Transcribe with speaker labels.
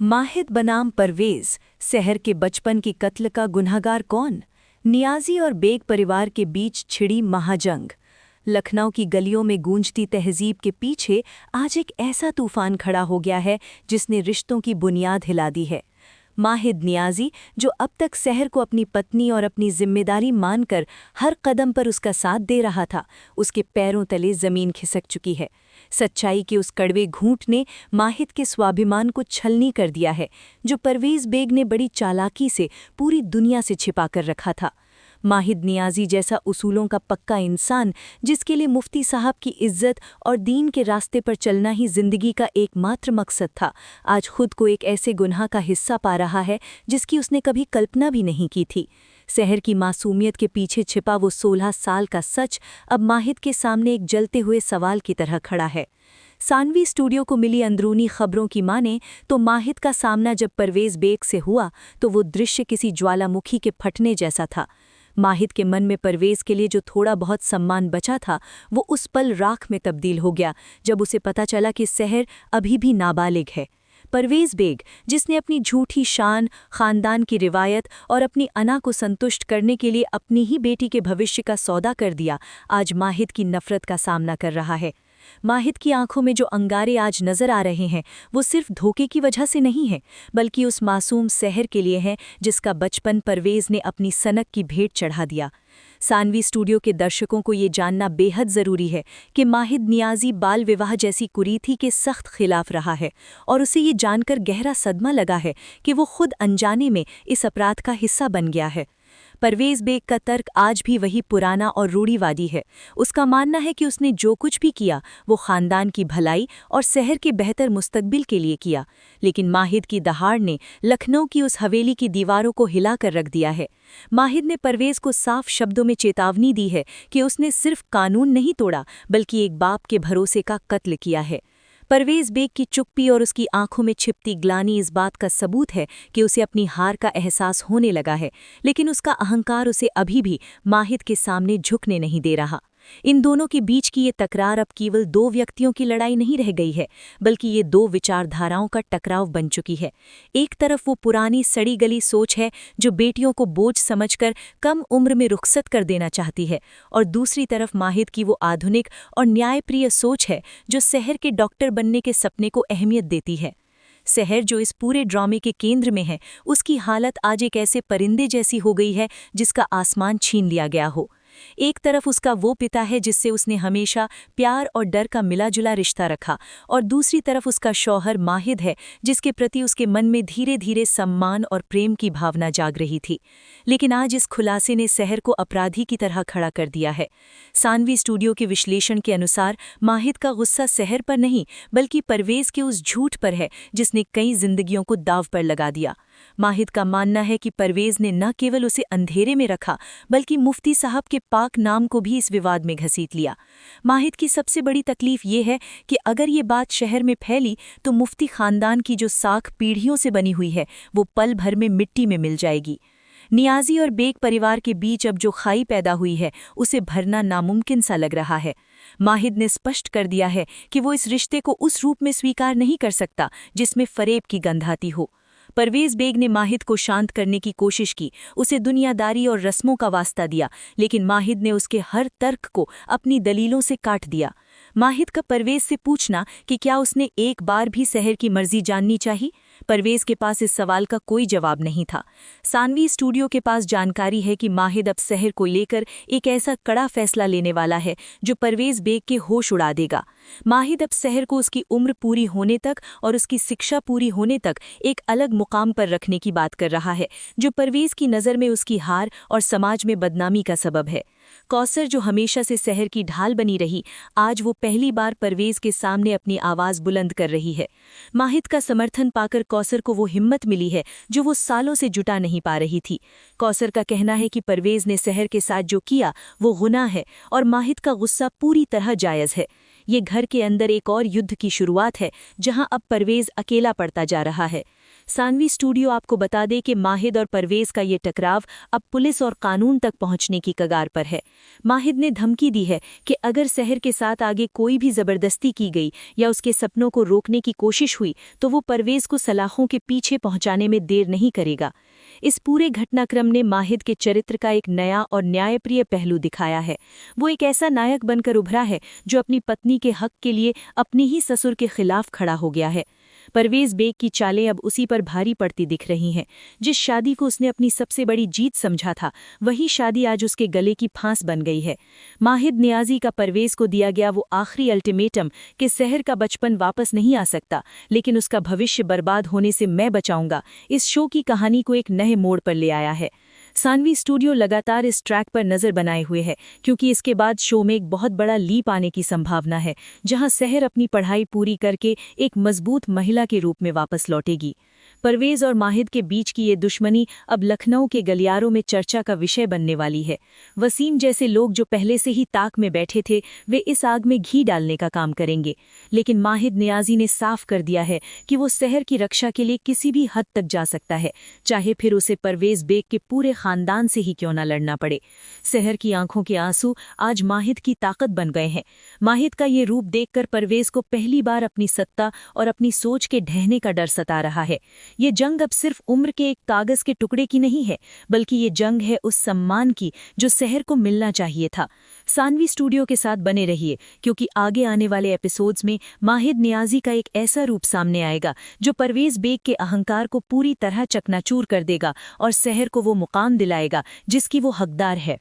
Speaker 1: माहिद बनाम परवेज, सहर के बचपन की कत्ल का गुनहगार कौन? नियाजी और बेग परिवार के बीच छिड़ी महाजंग। लखनऊ की गलियों में गूंजती तहजीब के पीछे आज एक ऐसा तूफान खड़ा हो गया है जिसने रिश्तों की बुनियाद हिला दी है। माहिद नियाजी, जो अब तक सहर को अपनी पत्नी और अपनी जिम्मेदारी मानकर हर कदम पर उसका साथ दे रहा था, उसके पैरों तले जमीन खिसक चुकी है। सच्चाई के उस कड़वे घूंट ने माहिद के स्वाभिमान को छलनी कर दिया है, जो परवेज बेग ने बड़ी चालाकी से पूरी दुनिया से छिपा कर रखा था। माहिद नियाजी जैसा उसूलों का पक्का इंसान, जिसके लिए मुफ्ती साहब की इज्जत और दीन के रास्ते पर चलना ही जिंदगी का एकमात्र मकसद था, आज खुद को एक ऐसे गुनाह का हिस्सा पा रहा है जिसकी उसने कभी कल्पना भी नहीं की थी। शहर की मासूमियत के पीछे छिपा वो 16 साल का सच अब माहिद के सामने एक जलते हुए सवाल की तरह खड़ा है। सानवी स्टूडियो को मिली अंदरूनी खबरों की माने तो माहिद का सामना जब परवेज बेग से हुआ तो वो दृश्य किसी ज्वालामुखी के फटने जैसा था। माहिद के मन में परवेज के लिए जो थोड़ा बहुत सम्मान बचा था, वो उस पल राख में तब्दील हो गया जब उसे पता चला कि सहर अभी भी नाबालिग है। परवेज बेग, जिसने अपनी झूठी शान, खानदान की रिवायत और अपनी अना को संतुष्ट करने के लिए अपनी ही बेटी के भविष्य का सौदा कर दिया, आज माहिद की नफरत का सामना कर रहा है। माहिद की आंखों में जो अंगारे आज नजर आ रहे हैं, वो सिर्फ धोखे की वजह से नहीं है, बल्कि उस मासूम सहर के लिए है जिसका बचपन परवेज ने अपनी सनक की भेंट चढ़ा दिया। सानवी स्टूडियो के दर्शकों को ये जानना बेहद ज़रूरी है कि माहिद नियाजी बाल विवाह जैसी कुरीति के सख्त खिलाफ रहा है और उसे ये जानकर गहरा सदमा लगा है कि वो खुद अनजाने में इस अपराध का हिस्सा बन गया है। परवेज बेग का तर्क आज भी वही पुराना और रूढ़िवादी है। उसका मानना है कि उसने जो कुछ भी किया वो खानदान की भलाई और शहर के बेहतर मुस्तकबिल के लिए किया, लेकिन माहिद की दहाड़ ने लखनऊ की उस हवेली की दीवारों को हिलाकर रख दिया है। माहिद ने परवेज को साफ शब्दों में चेतावनी दी है कि उसने सिर्फ कानून नहीं तोड़ा, बल्कि एक बाप के भरोसे का कत्ल किया है। परवेज बेग की चुप्पी और उसकी आंखों में छिपती ग्लानि इस बात का सबूत है कि उसे अपनी हार का एहसास होने लगा है, लेकिन उसका अहंकार उसे अभी भी माहिद के सामने झुकने नहीं दे रहा। इन दोनों के बीच की ये तकरार अब केवल दो व्यक्तियों की लड़ाई नहीं रह गई है, बल्कि ये दो विचारधाराओं का टकराव बन चुकी है। एक तरफ वो पुरानी सड़ी गली सोच है जो बेटियों को बोझ समझकर कम उम्र में रुखसत कर देना चाहती है, और दूसरी तरफ माहिद की वो आधुनिक और न्यायप्रिय सोच है जो शहर के डॉक्टर बनने के सपने को अहमियत देती है। शहर जो इस पूरे ड्रामे के केंद्र में है, उसकी हालत आज एक ऐसे परिंदे जैसी हो गई है जिसका आसमान छीन लिया गया हो। एक तरफ उसका वो पिता है जिससे उसने हमेशा प्यार और डर का मिला-जुला रिश्ता रखा, और दूसरी तरफ उसका शौहर माहिद है जिसके प्रति उसके मन में धीरे धीरे सम्मान और प्रेम की भावना जाग रही थी। लेकिन आज इस खुलासे ने शहर को अपराधी की तरह खड़ा कर दिया है। सानवी स्टूडियो के विश्लेषण के अनुसार माहिद का गुस्सा शहर पर नहीं, बल्कि परवेज के उस झूठ पर है जिसने कई जिंदगियों को दांव पर लगा दिया। माहिद का मानना है कि परवेज ने न केवल उसे अंधेरे में रखा, बल्कि मुफ्ती साहब के पाक नाम को भी इस विवाद में घसीट लिया। माहिद की सबसे बड़ी तकलीफ ये है कि अगर ये बात शहर में फैली तो मुफ्ती खानदान की जो साख पीढ़ियों से बनी हुई है वो पल भर में मिट्टी में मिल जाएगी। नियाजी और बेग परिवार के बीच अब जो खाई पैदा हुई है उसे भरना नामुमकिन सा लग रहा है। माहिद ने स्पष्ट कर दिया है कि वो इस रिश्ते को उस रूप में स्वीकार नहीं कर सकता जिसमें फरेब की गंध आती हो। परवेज बेग ने माहिद को शांत करने की कोशिश की, उसे दुनियादारी और रस्मों का वास्ता दिया, लेकिन माहिद ने उसके हर तर्क को अपनी दलीलों से काट दिया। माहिद का परवेज से पूछना कि क्या उसने एक बार भी शहर की मर्जी जाननी चाहिए, परवेज के पास इस सवाल का कोई जवाब नहीं था। सानवी स्टूडियो के पास जानकारी है कि माहिद अब शहर को लेकर एक ऐसा कड़ा फैसला लेने वाला है जो परवेज बेग के होश उड़ा देगा। माहिद अब शहर को उसकी उम्र पूरी होने तक और उसकी शिक्षा पूरी होने तक एक अलग मुकाम पर रखने की बात कर रहा है, जो परवेज की नज़र में उसकी हार और समाज में बदनामी का सबब है। कौसर, जो हमेशा से शहर की ढाल बनी रही, आज वो पहली बार परवेज के सामने अपनी आवाज़ बुलंद कर रही है। माहिद का समर्थन पाकर कौसर को वो हिम्मत मिली है जो वो सालों से जुटा नहीं पा रही थी। कौसर का कहना है कि परवेज ने शहर के साथ जो किया वो गुनाह है और माहिद का गुस्सा पूरी तरह जायज़ है। ये घर के अंदर एक और युद्ध की शुरुआत है जहां अब परवेज अकेला पड़ता जा रहा है।
Speaker 2: सानवी स्टूडियो आपको बता दे कि माहिद और परवेज का ये टकराव अब पुलिस और कानून तक पहुंचने की कगार पर है। माहिद ने धमकी दी है कि अगर सहर के साथ आगे कोई भी जबरदस्ती की गई या उसके सपनों को रोकने की कोशिश हुई तो वो परवेज को सलाखों के पीछे पहुंचाने में देर नहीं करेगा। इस पूरे घटनाक्रम ने माहिद के चरित्र का एक नया और न्यायप्रिय पहलू दिखाया है। वो एक ऐसा नायक बनकर उभरा है जो अपनी पत्नी के हक के लिए अपनी ही ससुर के खिलाफ खड़ा हो गया है। परवेज बेग की चालें अब उसी पर भारी पड़ती दिख रही हैं। जिस शादी को उसने अपनी सबसे बड़ी जीत समझा था, वही शादी आज उसके गले की फांस बन गई है। माहिद नियाजी का परवेज को दिया गया वो आखिरी अल्टीमेटम कि सहर का बचपन वापस नहीं आ सकता, लेकिन उसका भविष्य बर्बाद होने से मैं बचाऊंगा, इस शो की कहानी को एक नए मोड़ पर ले आया है। सानवी स्टूडियो लगातार इस ट्रैक पर नजर बनाए हुए है, क्योंकि इसके बाद शो में एक बहुत बड़ा लीप आने की संभावना है, जहां सहर अपनी पढ़ाई पूरी करके एक मजबूत महिला के रूप में वापस लौटेगी। परवेज और माहिद के बीच की ये दुश्मनी अब लखनऊ के गलियारों में चर्चा का विषय बनने वाली है। वसीम जैसे लोग जो पहले से ही ताक में बैठे थे, वे इस आग में घी डालने का काम करेंगे। लेकिन माहिद नियाजी ने साफ कर दिया है कि वो सहर की रक्षा के लिए किसी भी हद तक जा सकता है, चाहे फिर उसे परवेज बेग के पूरे खानदान से ही क्यों न लड़ना पड़े। सहर की आंखों के आंसू आज माहिद की ताकत बन गए हैं। माहिद का ये रूप देखकर परवेज को पहली बार अपनी सत्ता और अपनी सोच के ढहने का डर सता रहा है। ये जंग अब सिर्फ उम्र के एक कागज के टुकड़े की नहीं है, बल्कि ये जंग है उस सम्मान की जो सहर को मिलना चाहिए था। सानवी स्टूडियो के साथ बने रहिए, क्योंकि आगे आने वाले एपिसोड्स में माहिद नियाजी का एक ऐसा रूप सामने आएगा जो परवेज बेग के अहंकार को पूरी तरह चकनाचूर कर देगा और सहर को वो मुकाम दिलाएगा जिसकी वो हकदार है।